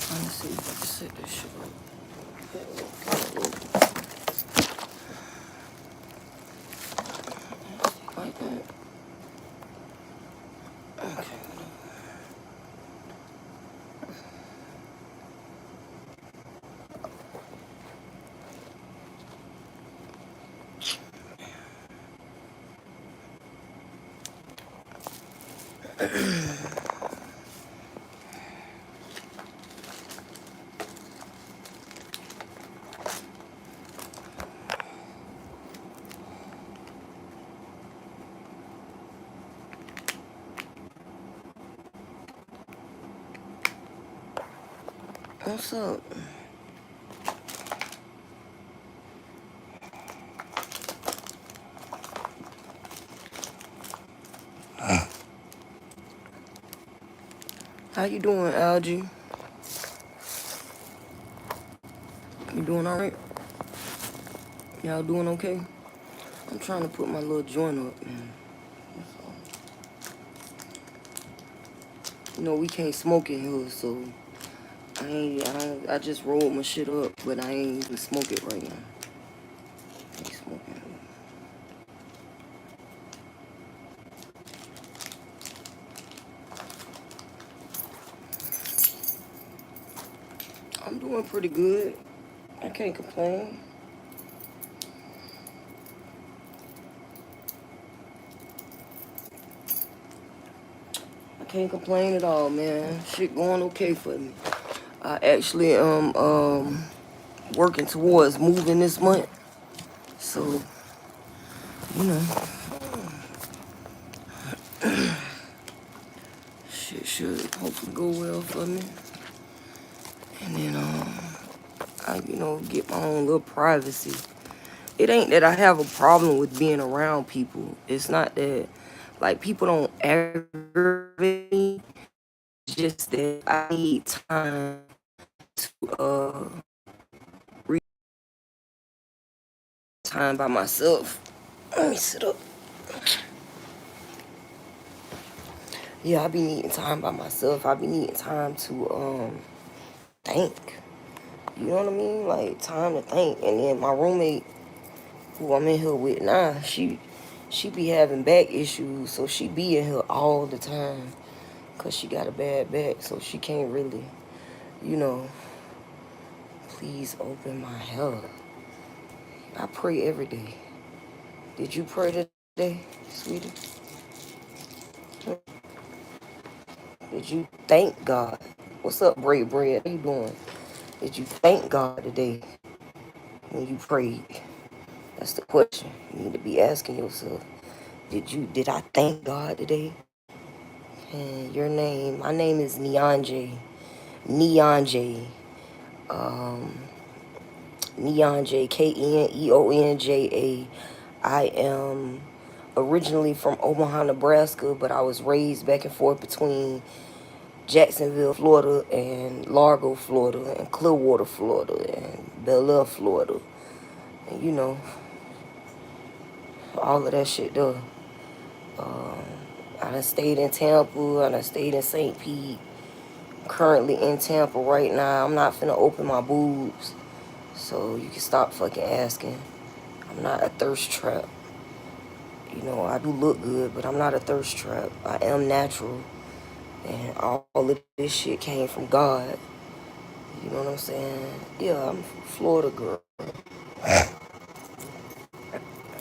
Trying to see if I can set this shit up. Like that. Okay. What's up? How you doing, Algie? You doing all right? Y'all doing okay? I'm trying to put my little joint up, man. You know, we can't smoke in here, so I just rolled my shit up, but I ain't even smoke it right now. I ain't smoking. I'm doing pretty good. I can't complain. I can't complain at all, man. Shit going okay for me. I actually am working towards moving this month. So, you know, shit should hopefully go well for me. And then I get my own little privacy. It ain't that I have a problem with being around people. It's not that, like, people don't aggravate me. It's just that I need time to read time by myself. Let me sit up. Yeah, I be needing time by myself. I be needing time to think. You know what I mean? Like, time to think. And then my roommate, who I'm in here with now, she be having back issues, so she be in here all the time. Cause she got a bad back, so she can't really, please open my heart. I pray every day. Did you pray today, sweetie? Did you thank God? What's up, Bread Bread? How you doing? Did you thank God today when you prayed? That's the question you need to be asking yourself. Did I thank God today? And your name, my name is Neon J. Neon J. Neon J, Keneonja. I am originally from Omaha, Nebraska, but I was raised back and forth between Jacksonville, Florida, and Largo, Florida, and Clearwater, Florida, and Bel Air, Florida. And all of that shit though. I done stayed in Tampa, I done stayed in St. Pete. Currently in Tampa right now. I'm not finna open my boobs, so you can stop fucking asking. I'm not a thirst trap. I do look good, but I'm not a thirst trap. I am natural, and all of this shit came from God. You know what I'm saying? Yeah, I'm a Florida girl.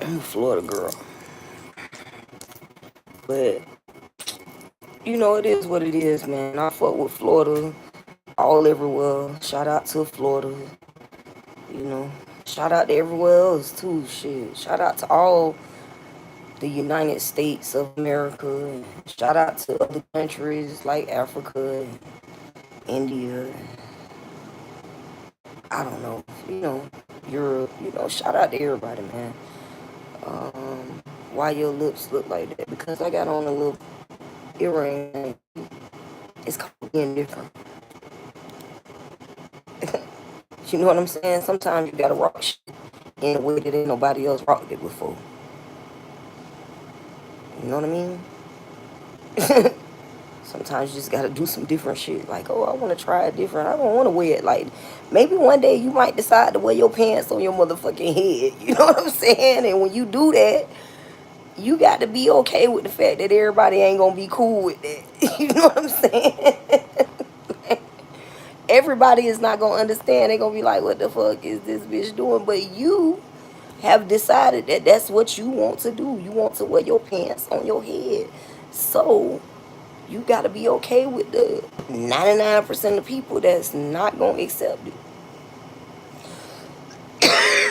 I'm a Florida girl. But, it is what it is, man. I fuck with Florida all everywhere. Shout out to Florida. Shout out to everywhere else, too. Shit. Shout out to all the United States of America. And shout out to other countries like Africa and India. I don't know. Europe. Shout out to everybody, man. Why your lips look like that? Because I got on a little earring. It's being different. You know what I'm saying? Sometimes you gotta rock shit in a way that ain't nobody else rocked it before. You know what I mean? Sometimes you just gotta do some different shit. Like, oh, I want to try it different. I don't want to wear it. Like, maybe one day you might decide to wear your pants on your motherfucking head. You know what I'm saying? And when you do that, you got to be okay with the fact that everybody ain't gonna be cool with that. You know what I'm saying? Everybody is not gonna understand. They're gonna be like, what the fuck is this bitch doing? But you have decided that that's what you want to do. You want to wear your pants on your head. So you got to be okay with the 99% of people that's not going to accept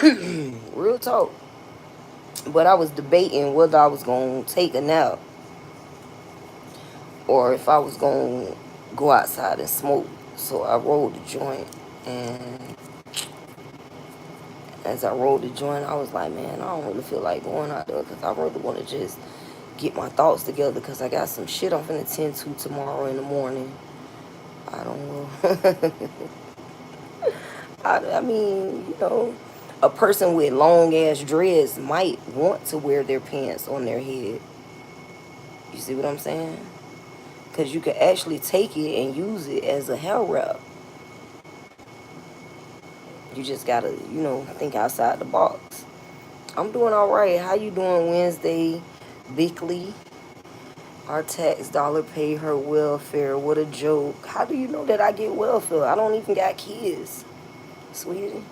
it. Real talk. But I was debating whether I was going to take a nap or if I was going to go outside and smoke. So I rolled the joint. And as I rolled the joint, I was like, man, I don't really feel like going out there because I really want to just get my thoughts together because I got some shit I'm finna tend to tomorrow in the morning. I don't know. I mean, you know, a person with long ass dreads might want to wear their pants on their head. You see what I'm saying? Because you could actually take it and use it as a hair wrap. You just gotta, you know, think outside the box. I'm doing all right. How you doing Wednesday, Bickley? Our tax dollar pay her welfare. What a joke. How do you know that I get welfare? I don't even got kids, sweetie.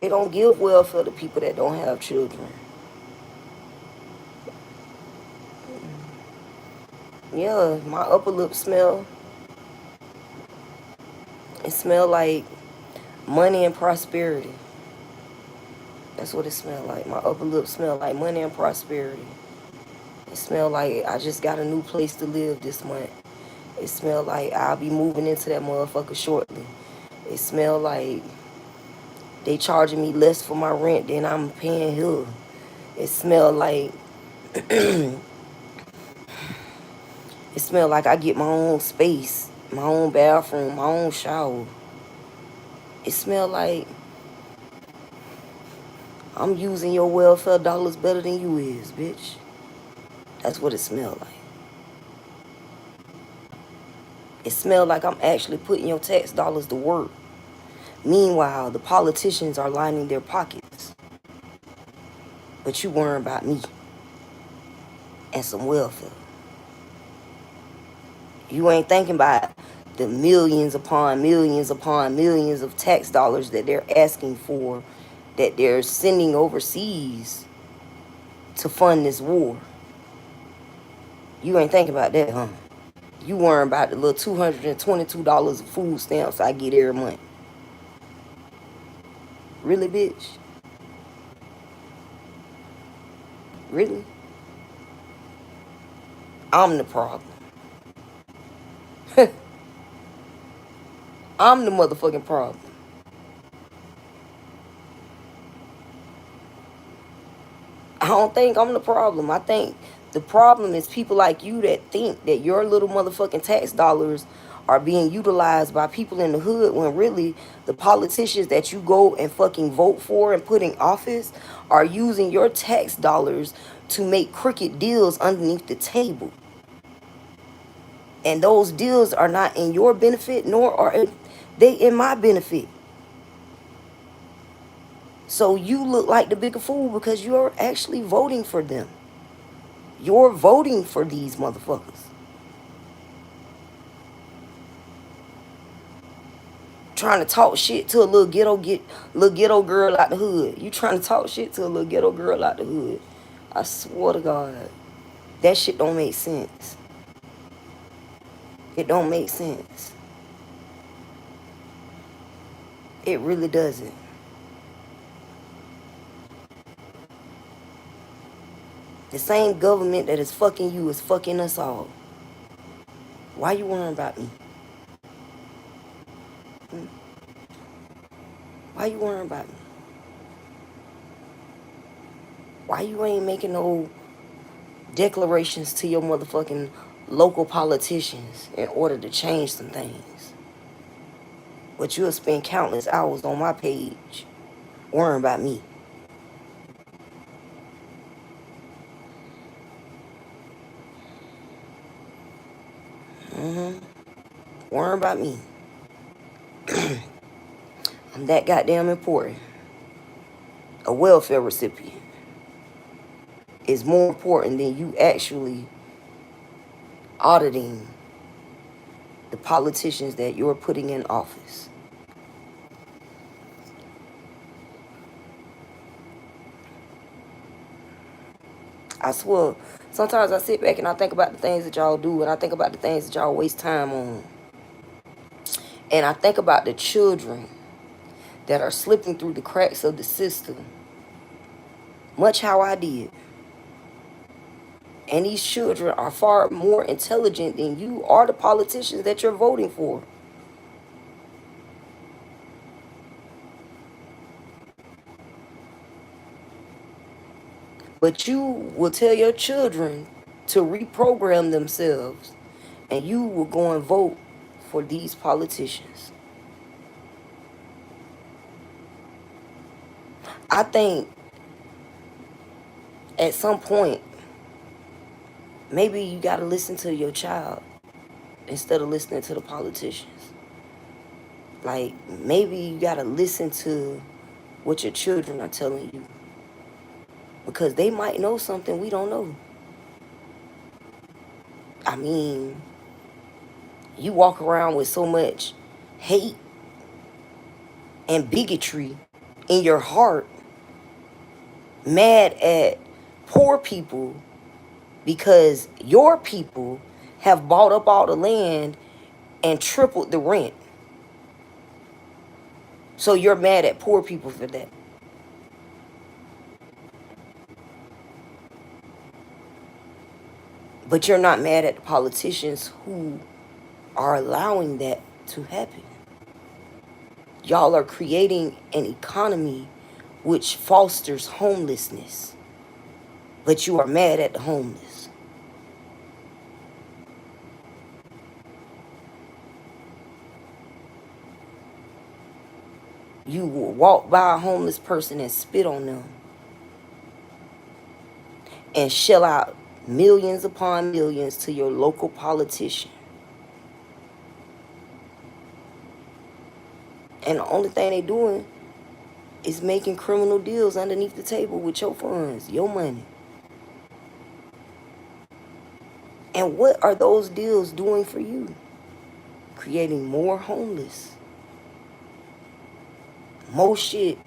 They don't give welfare to people that don't have children. Yeah, my upper lip smell. It smell like money and prosperity. That's what it smell like. My upper lip smell like money and prosperity. It smell like I just got a new place to live this month. It smell like I'll be moving into that motherfucker shortly. It smell like they charging me less for my rent than I'm paying here. It smell like it smell like I get my own space, my own bathroom, my own shower. It smell like I'm using your welfare dollars better than you is, bitch. That's what it smell like. It smell like I'm actually putting your tax dollars to work. Meanwhile, the politicians are lining their pockets. But you worrying about me and some welfare. You ain't thinking about the millions upon millions upon millions of tax dollars that they're asking for, that they're sending overseas to fund this war. You ain't thinking about that, huh? You worrying about the little $222 of food stamps I get every month. Really, bitch? Really? I'm the problem. I'm the motherfucking problem. I don't think I'm the problem. I think the problem is people like you that think that your little motherfucking tax dollars are being utilized by people in the hood when really the politicians that you go and fucking vote for and put in office are using your tax dollars to make crooked deals underneath the table. And those deals are not in your benefit, nor are they in my benefit. So you look like the bigger fool because you're actually voting for them. You're voting for these motherfuckers. Trying to talk shit to a little ghetto girl out the hood. You trying to talk shit to a little ghetto girl out the hood. I swear to God. That shit don't make sense. It don't make sense. It really doesn't. The same government that is fucking you is fucking us all. Why you worrying about me? Why you worrying about me? Why you ain't making no declarations to your motherfucking local politicians in order to change some things? But you'll spend countless hours on my page worrying about me. Worry about me. I'm that goddamn important. A welfare recipient is more important than you actually auditing the politicians that you're putting in office. I swear, sometimes I sit back and I think about the things that y'all do, and I think about the things that y'all waste time on. And I think about the children that are slipping through the cracks of the system, much how I did. And these children are far more intelligent than you are the politicians that you're voting for. But you will tell your children to reprogram themselves, and you will go and vote for these politicians. I think at some point, maybe you got to listen to your child instead of listening to the politicians. Like, maybe you got to listen to what your children are telling you, because they might know something we don't know. I mean, you walk around with so much hate and bigotry in your heart, mad at poor people because your people have bought up all the land and tripled the rent. So you're mad at poor people for that. But you're not mad at the politicians who are allowing that to happen. Y'all are creating an economy which fosters homelessness. But you are mad at the homeless. You will walk by a homeless person and spit on them and shell out millions upon millions to your local politician. And the only thing they doing is making criminal deals underneath the table with your funds, your money. And what are those deals doing for you? Creating more homeless. More shit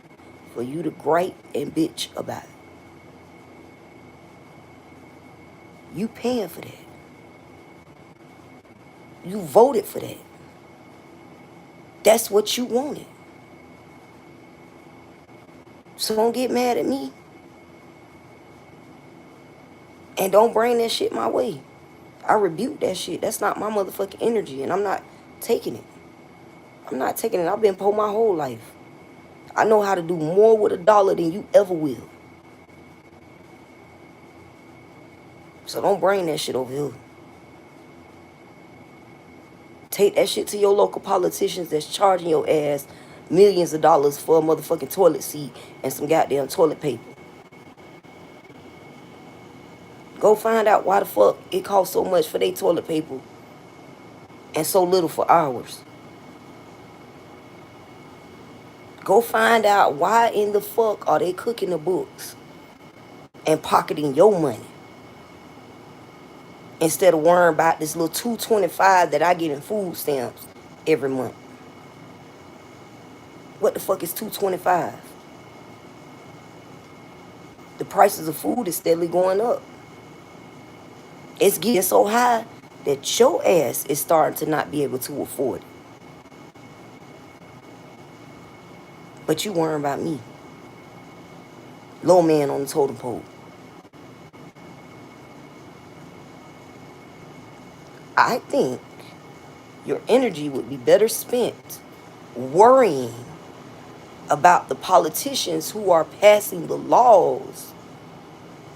for you to gripe and bitch about. You paying for that. You voted for that. That's what you wanted. So don't get mad at me. And don't bring that shit my way. I rebuke that shit. That's not my motherfucking energy, and I'm not taking it. I'm not taking it. I've been poor my whole life. I know how to do more with a dollar than you ever will. So don't bring that shit over here. Take that shit to your local politicians that's charging your ass millions of dollars for a motherfucking toilet seat and some goddamn toilet paper. Go find out why the fuck it costs so much for their toilet paper and so little for ours. Go find out why in the fuck are they cooking the books and pocketing your money instead of worrying about this little $2.25 that I get in food stamps every month. What the fuck is $2.25? The prices of food is steadily going up. It's getting so high that your ass is starting to not be able to afford it. But you worrying about me. Low man on the totem pole. I think your energy would be better spent worrying about the politicians who are passing the laws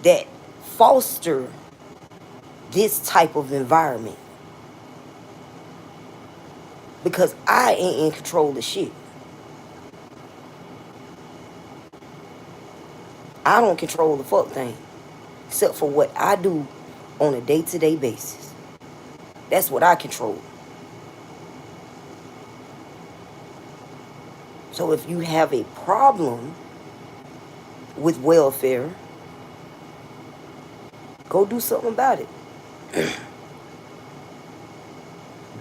that foster this type of environment. Because I ain't in control of shit. I don't control the fuck thing. Except for what I do on a day-to-day basis. That's what I control. So if you have a problem with welfare, go do something about it.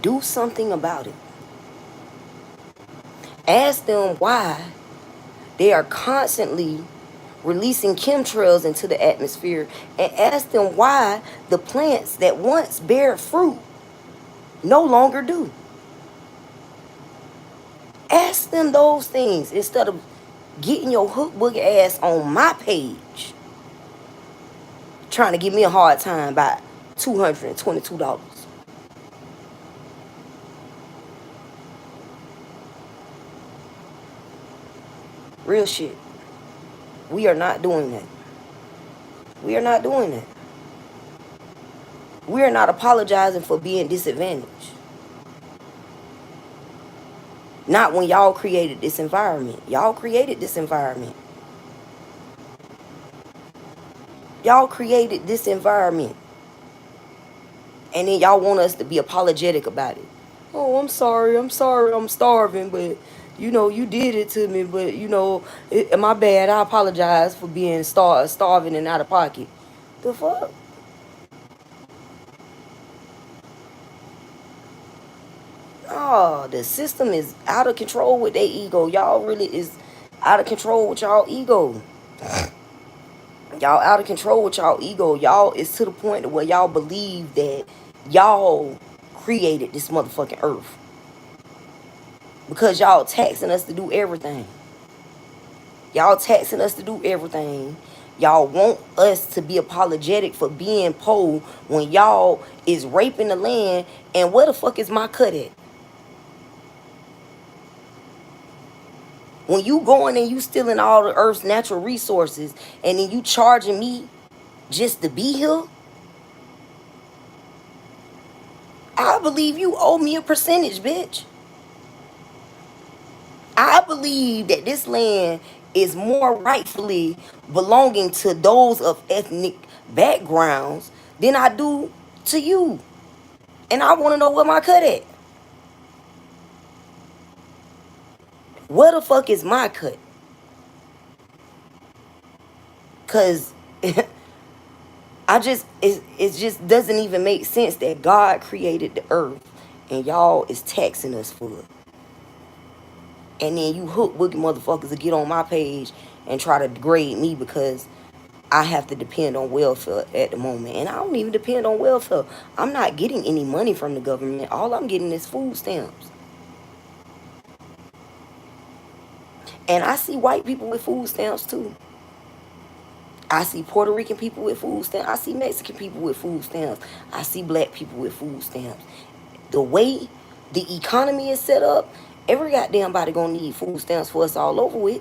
Do something about it. Ask them why they are constantly releasing chemtrails into the atmosphere, and ask them why the plants that once bear fruit no longer do. Ask them those things instead of getting your hook boogie ass on my page trying to give me a hard time by $222. Real shit. We are not doing that. We are not doing that. We are not apologizing for being disadvantaged. Not when y'all created this environment. Y'all created this environment. Y'all created this environment. And then y'all want us to be apologetic about it. Oh, I'm sorry, I'm starving, but you did it to me, but my bad, I apologize for being starving and out of pocket. The fuck? Oh, the system is out of control with their ego. Y'all really is out of control with y'all ego. Y'all out of control with y'all ego. Y'all is to the point where y'all believe that y'all created this motherfucking earth. Because y'all taxing us to do everything. Y'all taxing us to do everything. Y'all want us to be apologetic for being poor when y'all is raping the land. And where the fuck is my cut at? When you going and you stealing all the earth's natural resources and then you charging me just to be here, I believe you owe me a percentage, bitch. I believe that this land is more rightfully belonging to those of ethnic backgrounds than I do to you. And I want to know where my cut at. Where the fuck is my cut? Cause it just doesn't even make sense that God created the earth and y'all is taxing us for it. And then you hook boogie motherfuckers to get on my page and try to degrade me because I have to depend on welfare at the moment. And I don't even depend on welfare. I'm not getting any money from the government. All I'm getting is food stamps. And I see white people with food stamps too. I see Puerto Rican people with food stamps. I see Mexican people with food stamps. I see black people with food stamps. The way the economy is set up, every goddamn body gonna need food stamps for us all over with.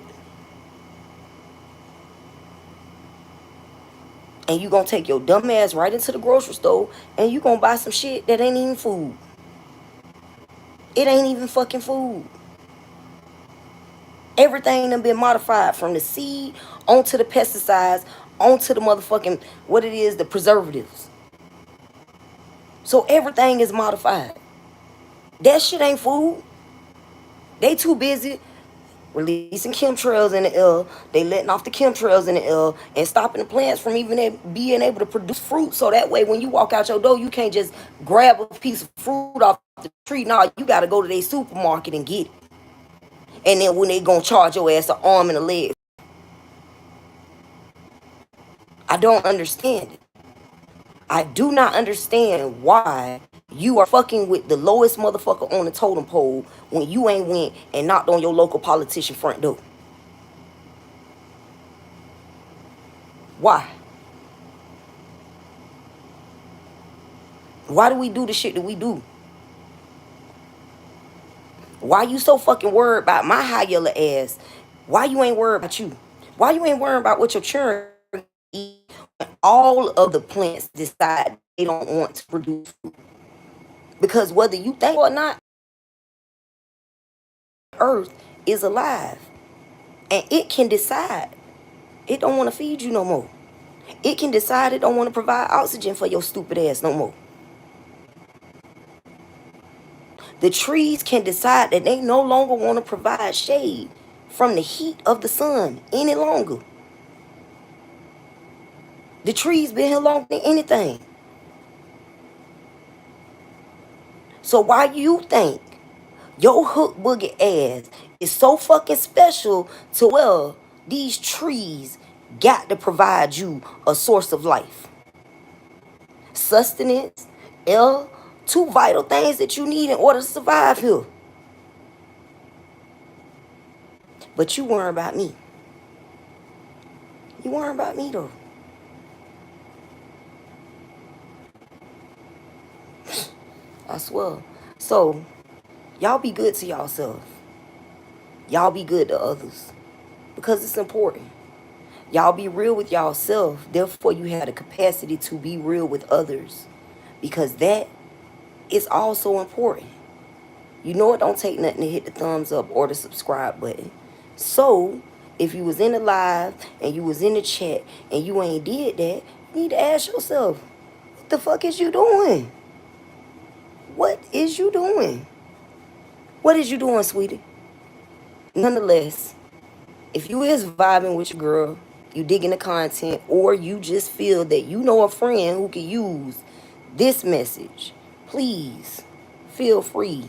And you gonna take your dumb ass right into the grocery store and you gonna buy some shit that ain't even food. It ain't even fucking food. Everything done been modified from the seed onto the pesticides, onto the motherfucking, what it is, the preservatives. So everything is modified. That shit ain't food. They too busy releasing chemtrails in the air. They letting off the chemtrails in the air and stopping the plants from even being able to produce fruit. So that way when you walk out your door, you can't just grab a piece of fruit off the tree. No, you got to go to their supermarket and get it. And then when they gonna charge your ass an arm and a leg. I don't understand it. I do not understand why you are fucking with the lowest motherfucker on the totem pole when you ain't went and knocked on your local politician front door. Why? Why do we do the shit that we do? Why you so fucking worried about my high yellow ass? Why you ain't worried about you? Why you ain't worried about what your children eat when all of the plants decide they don't want to produce food? Because whether you think or not, Earth is alive. And it can decide it don't want to feed you no more. It can decide it don't want to provide oxygen for your stupid ass no more. The trees can decide that they no longer want to provide shade from the heat of the sun any longer. The trees been here longer than anything. So why you think your hook boogie ass is so fucking special to where these trees got to provide you a source of life? Sustenance, air, two vital things that you need in order to survive here. But you worry about me. You worry about me though. I swear. So, y'all be good to y'allself. Y'all be good to others. Because it's important. Y'all be real with y'allself. Therefore, you have the capacity to be real with others. Because that is also important. You know it don't take nothing to hit the thumbs up or the subscribe button. So, if you was in the live and you was in the chat and you ain't did that, you need to ask yourself, what the fuck is you doing? What is you doing? What is you doing, sweetie? Nonetheless, if you is vibing with your girl, you digging the content, or you just feel that you know a friend who can use this message, please feel free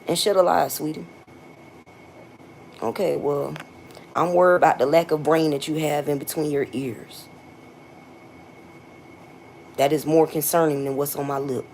and share the live, sweetie. Okay, well, I'm worried about the lack of brain that you have in between your ears. That is more concerning than what's on my lip.